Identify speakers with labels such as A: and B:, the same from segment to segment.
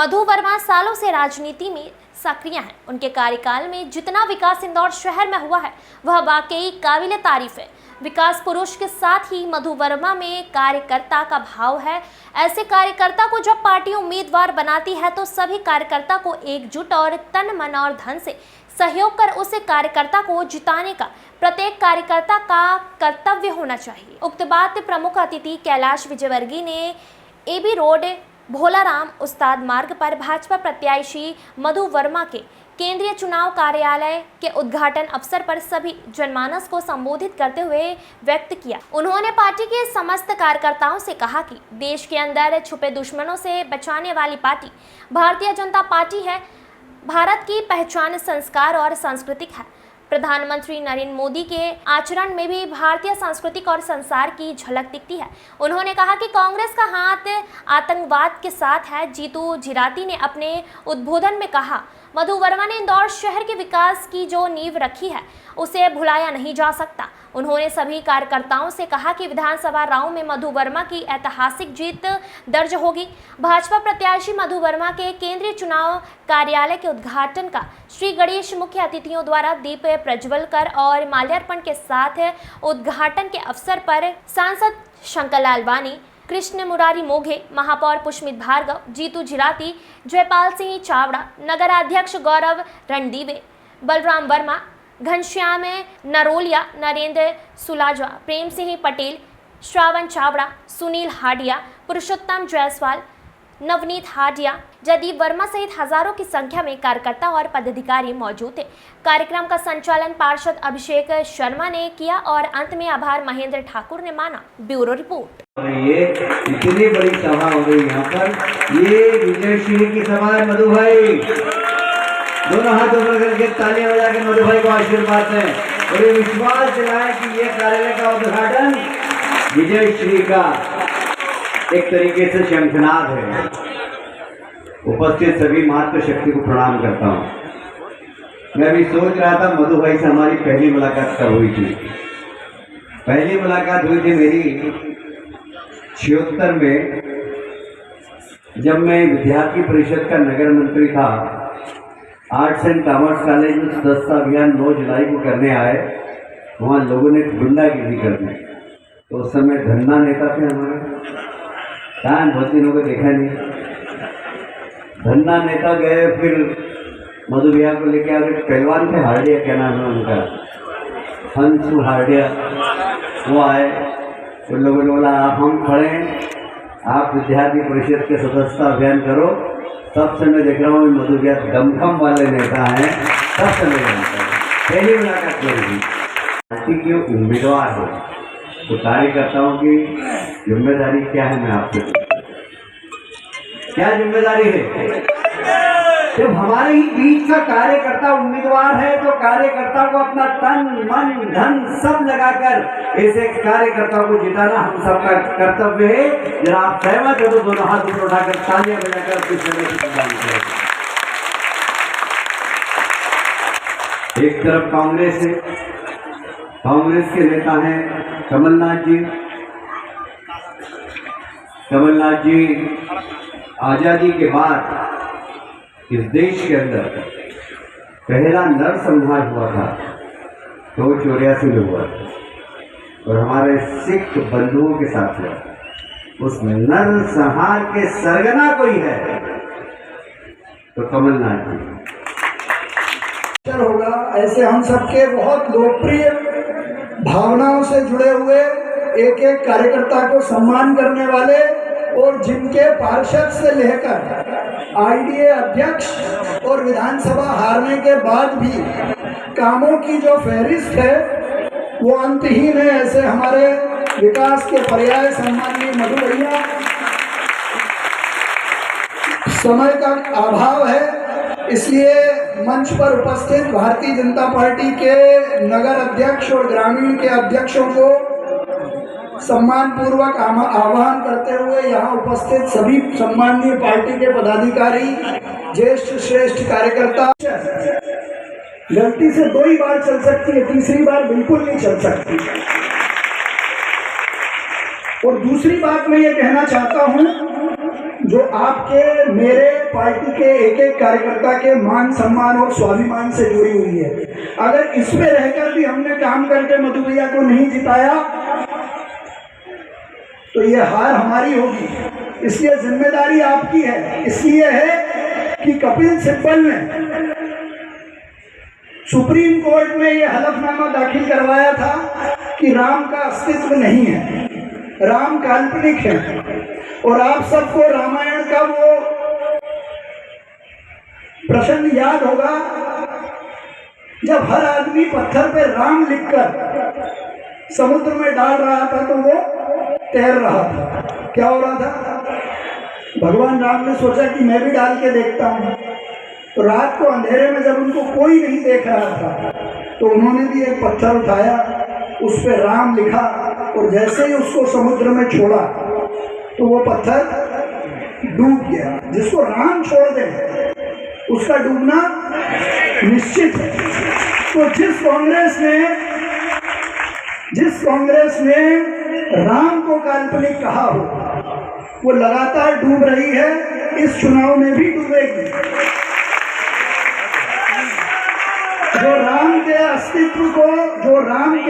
A: मधु वर्मा सालों से राजनीति में सक्रिय हैं। उनके कार्यकाल में जितना विकास इंदौर शहर में हुआ है वह वाकई काबिले तारीफ है। विकास पुरुष के साथ ही मधु वर्मा में कार्यकर्ता का भाव है। ऐसे कार्यकर्ता को जब पार्टी उम्मीदवार बनाती है तो सभी कार्यकर्ता को एकजुट और तन मन और धन से सहयोग कर उसे कार्यकर्ता को जिताने का प्रत्येक कार्यकर्ता का कर्तव्य होना चाहिए। उक्त बात प्रमुख अतिथि कैलाश विजयवर्गीय ने एबी रोड भोलाराम उस्ताद मार्ग पर भाजपा प्रत्याशी मधु वर्मा के केंद्रीय चुनाव कार्यालय के उद्घाटन अवसर पर सभी जनमानस को संबोधित करते हुए व्यक्त किया। उन्होंने पार्टी के समस्त कार्यकर्ताओं से कहा कि देश के अंदर छुपे दुश्मनों से बचाने वाली पार्टी भारतीय जनता पार्टी है। भारत की पहचान संस्कार और सांस्कृतिक है। प्रधानमंत्री नरेंद्र मोदी के आचरण में भी भारतीय सांस्कृतिक और संस्कार की झलक दिखती है। उन्होंने कहा कि कांग्रेस का हाथ आतंकवाद के साथ है। जीतू जिराती ने अपने उद्बोधन में कहा, मधु वर्मा ने इंदौर शहर के विकास की जो नींव रखी है उसे भुलाया नहीं जा सकता। उन्होंने सभी कार्यकर्ताओं से कहा कि विधानसभा राउंड में मधु वर्मा की ऐतिहासिक जीत दर्ज होगी। भाजपा प्रत्याशी मधु वर्मा के केंद्रीय चुनाव कार्यालय के उद्घाटन का श्री गणेश मुख्य अतिथियों द्वारा दीप प्रज्वल कर और माल्यार्पण के साथ उद्घाटन के अवसर पर सांसद शंकर लाल वानी, कृष्ण मुरारी मोघे, महापौर पुष्मित भार्गव, जीतू जिराती, जयपाल सिंह चावड़ा, नगराध्यक्ष गौरव रणदीवे, बलराम वर्मा, घनश्याम नरोलिया, नरेंद्र सुलाजा, प्रेम सिंह पटेल, श्रावण चावड़ा, सुनील हाडिया, पुरुषोत्तम जायसवाल, नवनीत हाडिया, जयदीप वर्मा सहित हजारों की संख्या में कार्यकर्ता और पदाधिकारी मौजूद थे। कार्यक्रम का संचालन पार्षद अभिषेक शर्मा ने किया और अंत में आभार महेंद्र ठाकुर ने माना। Bureau report.
B: ये इतनी बड़ी सभा हो गई यहाँ पर, ये विजय श्री की सभा है। मधु भाई दोनों हाथ ऊपर करके तालियां बजा के मधु भाई को आशीर्वाद दें और ये विश्वास दिलाएं कि ये कार्यालय का उद्घाटन विजय श्री का एक तरीके से शंखनाद है। उपस्थित सभी मातृशक्ति को प्रणाम करता हूँ। मैं भी सोच रहा था मधु भाई से हमारी पहली मुलाकात कब हुई थी। पहली मुलाकात हुई थी मेरी 76 में, जब मैं विद्यार्थी परिषद का नगर मंत्री था। आर्ट्स एंड कॉमर्स कॉलेज में सदस्यता अभियान 9 जुलाई को करने आए। वहाँ लोगों ने गुंडागिरी करने, तो उस समय धन्ना नेता थे हमारे, कहाँ बहुत दिनों को देखा नहीं। धन्ना नेता गए, फिर मधु भैया को लेके आ गए। पहलवान थे, हार्डिया क्या नाम है उनका, हंसू हार्डिया, वो आए। उन लोगों ने बोला हम खड़े हैं, आप विद्यार्थी परिषद के सदस्यता अभियान करो। तब से मैं देख रहा हूँ मधु भैया दमखम वाले नेता हैं। तब से मैं जानता हूँ, पहली मुलाकात करेगी। पार्टी की उम्मीदवार हो तो कार्यकर्ताओं की जिम्मेदारी क्या है, मैं आपसे क्या जिम्मेदारी है। जब हमारे ही बीच का कार्यकर्ता उम्मीदवार है तो कार्यकर्ता को अपना तन मन धन सब लगाकर ऐसे कार्यकर्ता को जिताना हम सबका कर्तव्य है। जरा आप सहमत हो तो दोनों हाथ ऊपर उठाकर तालियां बजाकर अपनी समय की सम्मान करें। एक तरफ कांग्रेस है, कांग्रेस के नेता हैं कमलनाथ जी। कमलनाथ जी आजादी के बाद इस देश के अंदर पहला नरसंहार हुआ था, 284 में हुआ था और हमारे सिख बंधुओं के साथ हुआ। उस नरसंहार के सरगना कोई है तो कमलनाथ जी
C: होगा। ऐसे हम सबके बहुत लोकप्रिय भावनाओं से जुड़े हुए एक एक कार्यकर्ता को सम्मान करने वाले और जिनके पार्षद से लेकर आईडीए अध्यक्ष और विधानसभा हारने के बाद भी कामों की जो फहरिस्त है वो अंतहीन है। ऐसे हमारे विकास के पर्याय सम्माननीय मधु भैया, समय का अभाव है इसलिए मंच पर उपस्थित भारतीय जनता पार्टी के नगर अध्यक्ष और ग्रामीण के अध्यक्षों को सम्मान पूर्वक आह्वान करते हुए यहाँ उपस्थित सभी सम्माननीय पार्टी के पदाधिकारी, ज्येष्ठ श्रेष्ठ कार्यकर्ता। गलती से 2 ही बार चल सकती है, तीसरी बार बिल्कुल नहीं चल सकती। और दूसरी बात मैं ये कहना चाहता हूँ, जो आपके मेरे पार्टी के एक एक कार्यकर्ता के मान सम्मान और स्वाभिमान से जुड़ी हुई है। अगर इसमें रहकर भी हमने काम करके मधु भैया को नहीं जिताया तो ये हार हमारी होगी। इसलिए जिम्मेदारी आपकी है। इसलिए है कि कपिल सिब्बल ने सुप्रीम कोर्ट में ये हलफनामा दाखिल करवाया था कि राम का अस्तित्व नहीं है, राम काल्पनिक है। और आप सबको रामायण का वो प्रसंग याद होगा जब हर आदमी पत्थर पे राम लिखकर समुद्र में डाल रहा था तो वो तैर रहा था। क्या हो रहा था? भगवान राम ने सोचा कि मैं भी डाल के देखता हूं। तो रात को अंधेरे में जब उनको कोई नहीं देख रहा था तो उन्होंने भी एक पत्थर उठाया, उस पे राम लिखा और जैसे ही उसको समुद्र में छोड़ा तो वो पत्थर डूब गया। जिसको राम छोड़ दे उसका डूबना निश्चित है। तो जिस कांग्रेस ने राम को काल्पनिक कहा हो वो लगातार डूब रही है, इस चुनाव में भी डूबेगी। जो राम के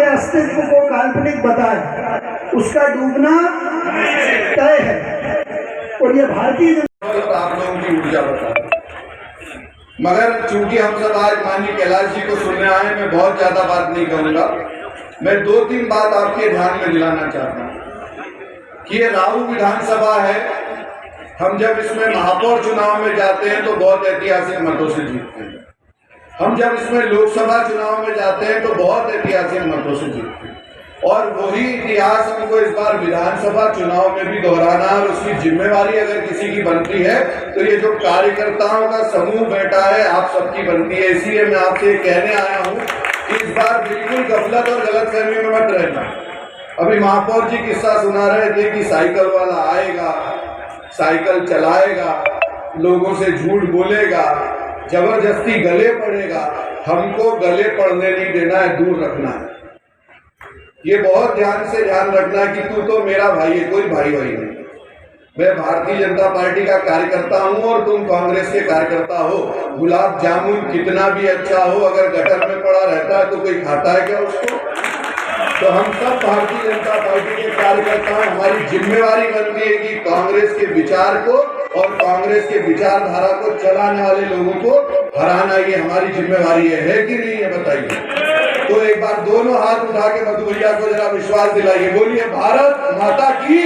C: अस्तित्व को काल्पनिक बताए उसका डूबना तय है। और ये भारतीय जनता
D: आप लोगों की ऊर्जा बता। मगर चूंकि हम सब आज माननीय कैलाश जी को सुनने आए, मैं बहुत ज्यादा बात नहीं कहूंगा। मैं 2-3 बात आपके ध्यान में दिलाना चाहता हूँ कि ये राऊ विधानसभा है। हम जब इसमें महापौर चुनाव में जाते हैं तो बहुत ऐतिहासिक मतों से जीतते हैं। हम जब इसमें लोकसभा चुनाव में जाते हैं तो बहुत ऐतिहासिक मतों से जीतते हैं। और वही इतिहास हमको इस बार विधानसभा चुनाव में भी दोहराना है। और उसकी जिम्मेवारी अगर किसी की बनती है तो ये जो कार्यकर्ताओं का समूह बैठा है आप सबकी बनती है। इसलिए मैं आपसे कहने आया हूँ कि इस बार बिल्कुल गफलत और गलतफहमी में मत रहना। अभी महापौर जी किस्सा सुना रहे थे कि साइकिल वाला आएगा, साइकिल चलाएगा, लोगों से झूठ बोलेगा, जबरदस्ती गले पड़ेगा। हमको गले पड़ने नहीं देना है, दूर रखना है। ये बहुत ध्यान से ध्यान रखना है कि तू तो मेरा भाई है, कोई भाई नहीं। मैं भारतीय जनता पार्टी का कार्यकर्ता हूं और तुम कांग्रेस के कार्यकर्ता हो। गुलाब जामुन कितना भी अच्छा हो, अगर गटर में पड़ा रहता है तो कोई खाता है क्या उसको? तो हम सब भारतीय जनता पार्टी के कार्यकर्ता, हमारी जिम्मेवारी बनती है कि कांग्रेस के विचार को और कांग्रेस के विचारधारा को चलाने वाले लोगों को हराना, ये हमारी जिम्मेवारी है कि नहीं है बताइए। तो एक बार दोनों हाथ उठा के मधु भैया को जरा विश्वास दिलाइए। बोलिए भारत माता की,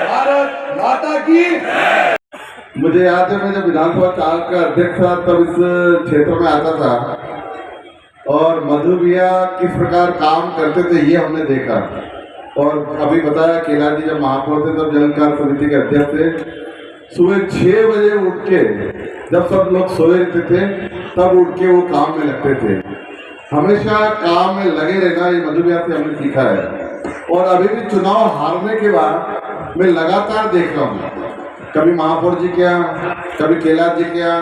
D: भारत माता की।
E: मुझे याद है मैं जब विधानसभा चार का अध्यक्ष था तब इस क्षेत्र में आता था और मधु भैया किस प्रकार काम करते थे ये हमने देखा। और अभी बताया केला जी जब महापौर थे तब जन कार्य समिति के अध्यक्ष थे। सुबह 6 बजे उठ के जब सब लोग सोए रहते थे तब उठ के वो काम में लगते थे। हमेशा काम में लगे रहना ये मधु भैया से हमने सीखा है। और अभी भी चुनाव हारने के बाद मैं लगातार देख रहा हूँ, कभी महापौर जी क्या, कभी कैलाश जी क्या,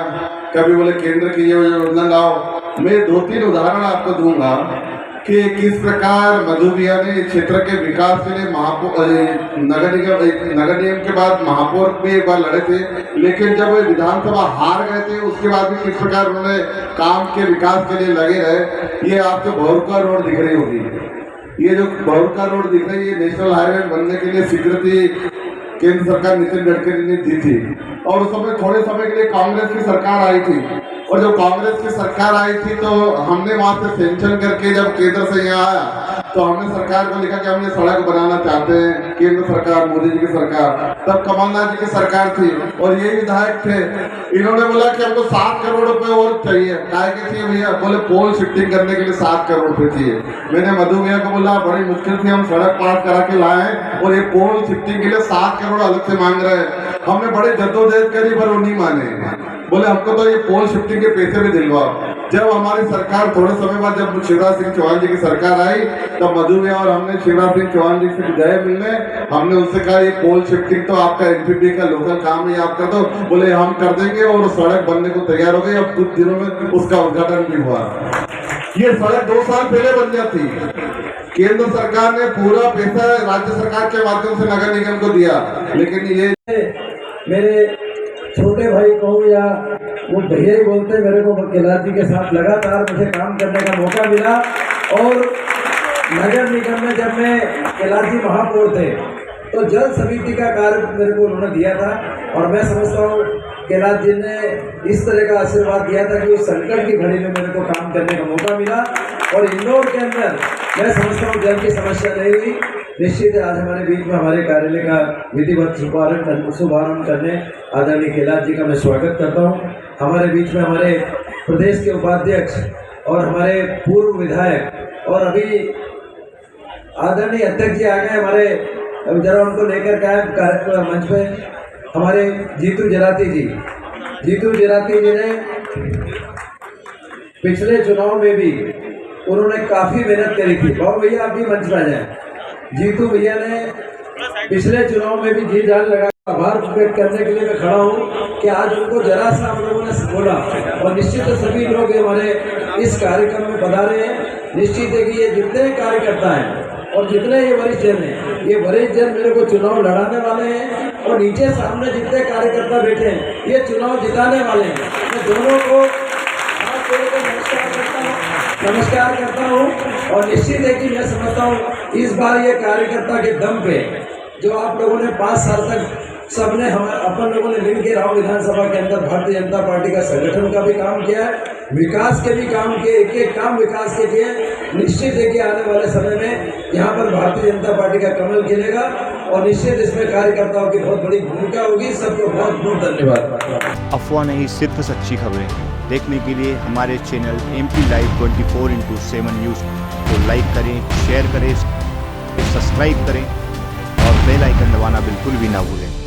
E: कभी बोले केंद्र की ये योजना लाओ। मैं 2-3 उदाहरण आपको दूंगा कि किस प्रकार मधु भैया ने क्षेत्र के विकास के लिए महापौर नगर निगम के बाद महापौर भी एक बार लड़े थे, लेकिन जब वे विधानसभा हार गए थे उसके बाद भी किस प्रकार उन्होंने काम के विकास के लिए लगे रहे। ये आपको बहुरुका रोड दिख रही होगी। ये जो बहुरुका रोड दिख रही है नेशनल हाईवे बनने के लिए स्वीकृति केंद्र सरकार नितिन गडकरी ने दी थी। और उस समय थोड़े समय के लिए कांग्रेस की सरकार आई थी और जब कांग्रेस की सरकार आई थी तो हमने वहां से सेंक्शन करके जब केंद्र से यहाँ आया तो हमने सरकार को लिखा कि हम ये सड़क बनाना चाहते हैं। केंद्र सरकार, मोदी जी की सरकार, तब कमलनाथ जी की सरकार थी और ये विधायक थे। इन्होंने बोला कि हमको 7 करोड़ रुपए और चाहिए। काय के चाहिए भैया? बोले पोल शिफ्टिंग करने के लिए 7 करोड़ रुपए चाहिए। मैंने मधु भैया को बोला बड़ी मुश्किल से हम सड़क पास करा के लाए और ये पोल शिफ्टिंग के लिए 7 करोड़ अलग से मांग रहे हैं। हमने बड़े जद्दोजहद करी पर वो नहीं माने। बोले हमको तो ये पोल शिफ्टिंग के पैसे भी दिलवाओ। जब हमारी सरकार थोड़े समय बाद जब शिवराज सिंह चौहान जी की सरकार आई तब मधु भैया और हमने शिवराज सिंह चौहान जी से गए मिलने। हमने उनसे कहा ये पोल शिफ्टिंग तो आपका एनपीपी का लोकल काम है, आप कर दो। बोले हम कर देंगे और सड़क बनने को तैयार हो गई। अब कुछ दिनों में उसका उद्घाटन भी हुआ। ये सड़क 2 साल पहले बन जाती। केंद्र सरकार ने पूरा पैसा राज्य सरकार के माध्यम से नगर निगम को दिया, लेकिन ये
C: मेरे
F: छोटे भाई कहूँ या वो भैया ही बोलते, मेरे को कैलाश जी के साथ लगातार मुझे काम करने का मौका मिला। और नगर निगम में जब मैं कैलाश जी महापौर थे तो जल समिति का कार्य मेरे को उन्होंने दिया था, और मैं समझता हूँ कैलाश जी ने इस तरह का आशीर्वाद दिया था कि उस संकट की घड़ी में मेरे को काम करने का मौका मिला। और इंदौर के अंदर मैं समझता हूँ जल की समस्या नहीं हुई। निश्चित है आज हमारे बीच में हमारे कार्यालय का विधिवत शुभारंभ करने आदरणीय कैलाश जी का मैं स्वागत करता हूँ। हमारे बीच में हमारे प्रदेश के उपाध्यक्ष और हमारे पूर्व विधायक और अभी आदरणीय अध्यक्ष जी आ गए हमारे, जरा उनको लेकर के आए कार्यक्रम मंच पे, हमारे जीतू जराती जी। जीतू जराती जी ने पिछले चुनाव में भी उन्होंने काफ़ी मेहनत करी थी। बाबू भैया आप भी मंच पर आ जाए। जीतू भैया ने पिछले चुनाव में भी जी जान लगा, आभार व्यक्त करने के लिए मैं खड़ा हूँ कि आज उनको जरा सा आप लोगों ने बोला। और निश्चित सभी लोग हमारे इस कार्यक्रम में पधारे हैं। निश्चित है कि ये जितने कार्यकर्ता हैं और जितने ये वरिष्ठ जन हैं, ये वरिष्ठ जन मेरे को चुनाव लड़ाने वाले हैं, और नीचे सामने जितने कार्यकर्ता बैठे हैं ये चुनाव जिताने वाले हैं। मैं दोनों को हाथ जोड़ कर नमस्कार करता हूँ। और निश्चित है कि मैं समझता हूँ इस बार ये कार्यकर्ता के दम पे जो आप लोगों ने 5 साल तक सबने अपन लोगों ने मिलकर राव विधानसभा के अंदर भारतीय जनता पार्टी का संगठन का भी काम किया है, विकास के भी काम किए, एक एक काम विकास के किए। निश्चित है कि आने वाले समय में यहाँ पर भारतीय जनता पार्टी का कमल खिलेगा, और निश्चित इसमें कार्यकर्ताओं की बहुत बड़ी भूमिका होगी। सबको बहुत बहुत धन्यवाद।
G: अफवाह नहीं, सिर्फ सच्ची खबरें देखने के लिए हमारे चैनल MP Live 24/7 न्यूज़ को लाइक करें, शेयर करें, सब्सक्राइब करें और बेल आइकन दबाना बिल्कुल भी ना भूलें।